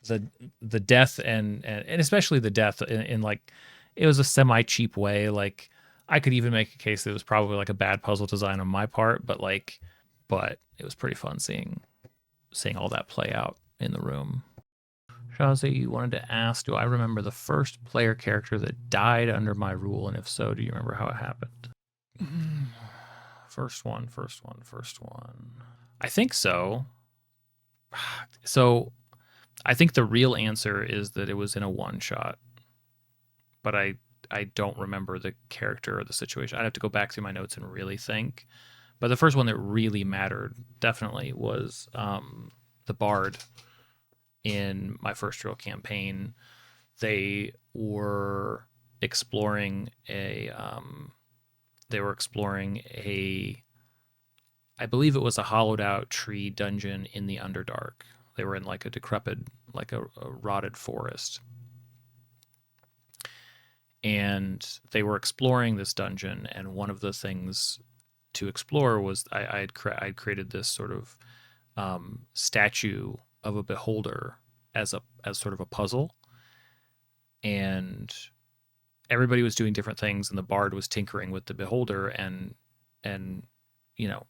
the the death and especially the death in like it was a semi cheap way. Like I could even make a case that it was probably like a bad puzzle design on my part, but it was pretty fun seeing all that play out in the room. Shazza, you wanted to ask, do I remember the first player character that died under my rule? And if so, do you remember how it happened? First one. I think so. So I think the real answer is that it was in a one shot, but I don't remember the character or the situation. I'd have to go back through my notes and really think. But the first one that really mattered definitely was the Bard in my first real campaign. They were exploring a I believe it was a hollowed out tree dungeon in the Underdark. They were in like a decrepit, like a rotted forest. And they were exploring this dungeon, and one of the things to explore was I'd created this sort of statue of a beholder as sort of a puzzle, and everybody was doing different things, and the bard was tinkering with the beholder and you know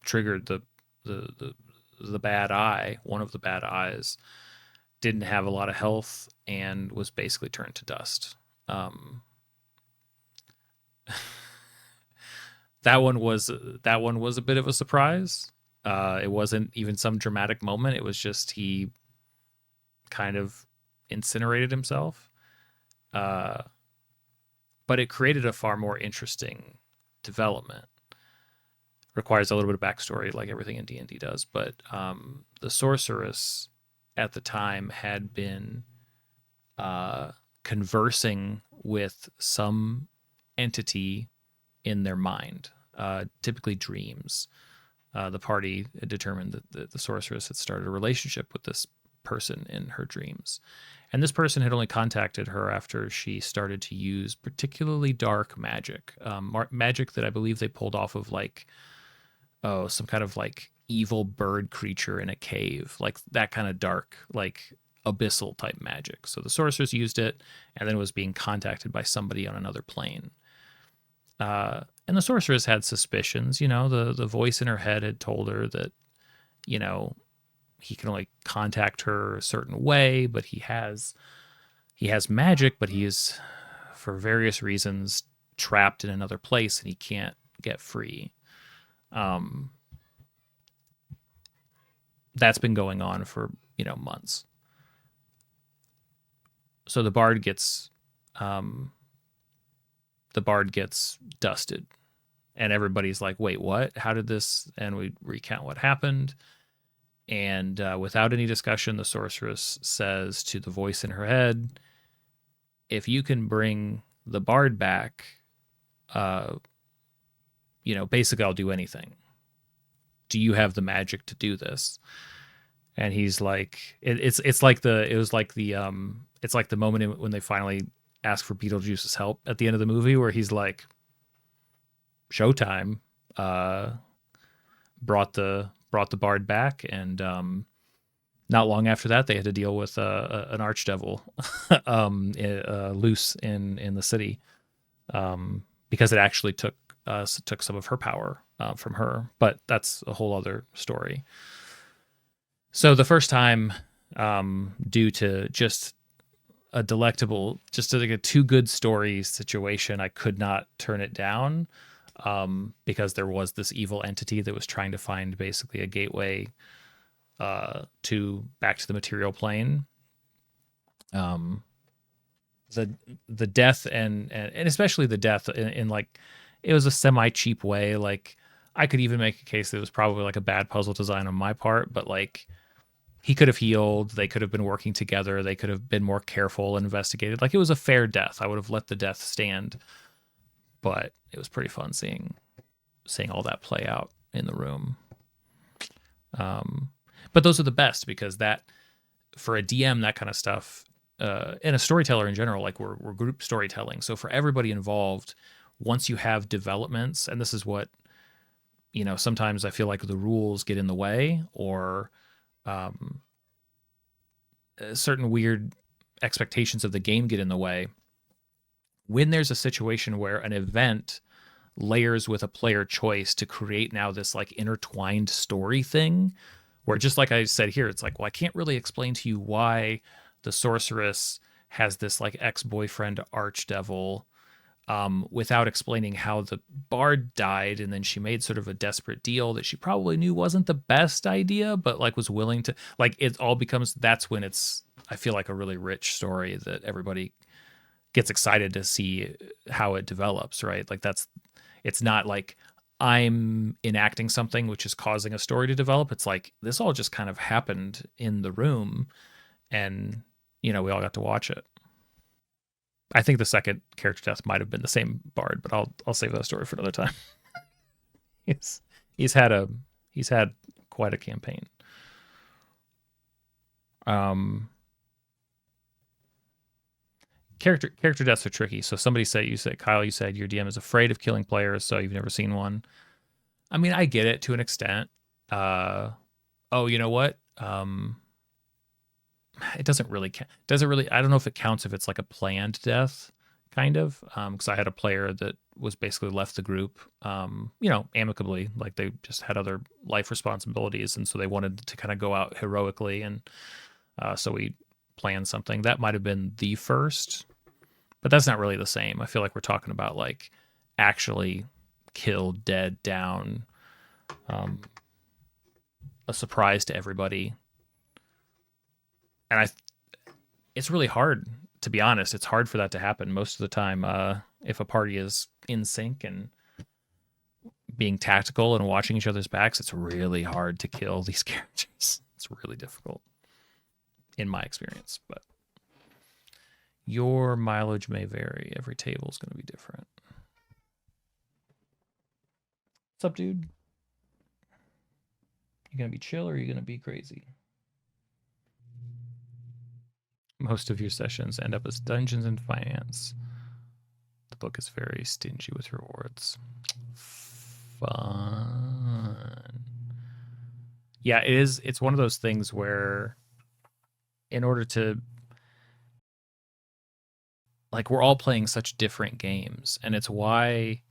triggered the bad eye. One of the bad eyes didn't have a lot of health and was basically turned to dust. That one was a bit of a surprise. It wasn't even some dramatic moment. It was just he kind of incinerated himself. But it created a far more interesting development. Requires a little bit of backstory, like everything in D&D does. But the sorceress at the time had been conversing with some entity in their mind, typically dreams. The party determined that the sorceress had started a relationship with this person in her dreams. And this person had only contacted her after she started to use particularly dark magic. Magic that I believe they pulled off of some kind of like evil bird creature in a cave, like that kind of dark, like abyssal type magic. So the sorceress used it and then was being contacted by somebody on another plane. And the sorceress had suspicions, the voice in her head had told her that, he can only contact her a certain way, but he has magic, but he is, for various reasons, trapped in another place and he can't get free. That's been going on for, months. So the bard gets dusted, and everybody's like, wait, what? How did this? And we recount what happened. And without any discussion, the sorceress says to the voice in her head, if you can bring the bard back, basically I'll do anything. Do you have the magic to do this? And he's like, it's like the moment when they finally ask for Beetlejuice's help at the end of the movie, where he's like, showtime, brought the bard back, and not long after that they had to deal with an archdevil loose in the city, because it actually took some of her power from her, but that's a whole other story. So the first time, due to just a delectable, just like a too good story situation, I could not turn it down, because there was this evil entity that was trying to find basically a gateway back to the material plane. The death and especially the death in like it was a semi cheap way. Like I could even make a case that it was probably like a bad puzzle design on my part, but like he could have healed. They could have been working together. They could have been more careful and investigated. Like it was a fair death. I would have let the death stand, but it was pretty fun seeing all that play out in the room. But those are the best, because that, for a DM, that kind of stuff, and a storyteller in general, like we're group storytelling. So for everybody involved, once you have developments, and this is what, sometimes I feel like the rules get in the way, or certain weird expectations of the game get in the way. When there's a situation where an event layers with a player choice to create now this like intertwined story thing, where just like I said here, it's like, well, I can't really explain to you why the sorceress has this like ex-boyfriend archdevil, without explaining how the bard died, and then she made sort of a desperate deal that she probably knew wasn't the best idea, but like was willing to, like, it all becomes, that's when it's, I feel like, a really rich story that everybody gets excited to see how it develops, right? Like that's, it's not like I'm enacting something which is causing a story to develop. It's like this all just kind of happened in the room, and we all got to watch it. I think the second character death might have been the same bard, but I'll save that story for another time. he's he's had a he's had quite a campaign. Um, character deaths are tricky. So somebody said, you said, Kyle, you said your DM is afraid of killing players, so you've never seen one. I mean, I get it to an extent. Oh, you know what? It doesn't really I don't know if it counts if it's like a planned death, kind of. Because I had a player that was basically left the group, amicably, like they just had other life responsibilities, and so they wanted to kind of go out heroically, and so we planned something that might have been the first, but that's not really the same. I feel like we're talking about like actually killed, dead, down, a surprise to everybody. And it's really hard, to be honest. It's hard for that to happen most of the time. If a party is in sync and being tactical and watching each other's backs, it's really hard to kill these characters. It's really difficult, in my experience. But your mileage may vary. Every table is going to be different. What's up, dude? You gonna be chill or are you gonna be crazy? Most of your sessions end up as Dungeons and Finance. The book is very stingy with rewards. Fun. Yeah, it is. It's one of those things where, in order to, like, we're all playing such different games, and it's why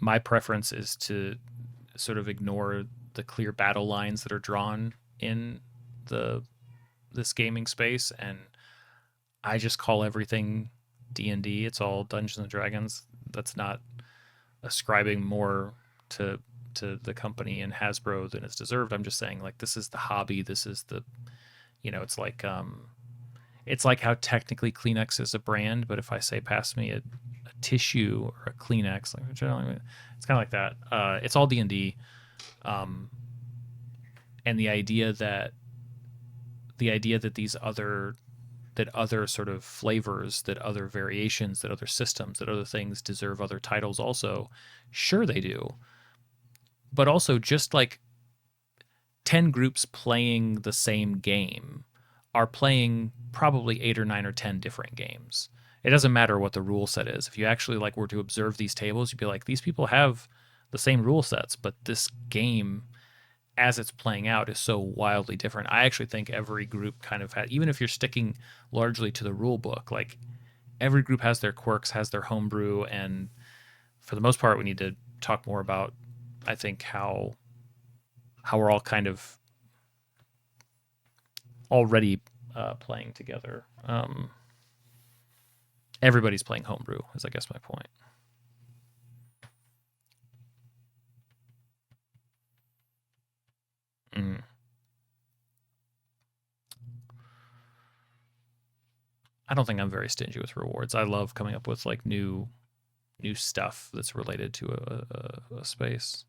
my preference is to sort of ignore the clear battle lines that are drawn in this gaming space, and I just call everything D&D. It's all Dungeons and Dragons. That's not ascribing more to the company and Hasbro than it's deserved. I'm just saying, like, this is the hobby. This is the, it's like how technically Kleenex is a brand, but if I say pass me a tissue or a Kleenex, like, generally, it's kind of like that. It's all D&D, and the idea that these other sort of flavors, that other variations, that other systems, that other things deserve other titles also. Sure, they do. But also, just like 10 groups playing the same game are playing probably 8 or 9 or 10 different games. It doesn't matter what the rule set is. If you actually like were to observe these tables, you'd be like, these people have the same rule sets, but this game, as it's playing out, is so wildly different. I actually think every group kind of had, even if you're sticking largely to the rule book, like every group has their quirks, has their homebrew, and for the most part, we need to talk more about, I think, how we're all kind of already playing together. Everybody's playing homebrew, is I guess my point. Mm. I don't think I'm very stingy with rewards. I love coming up with like new stuff that's related to a space.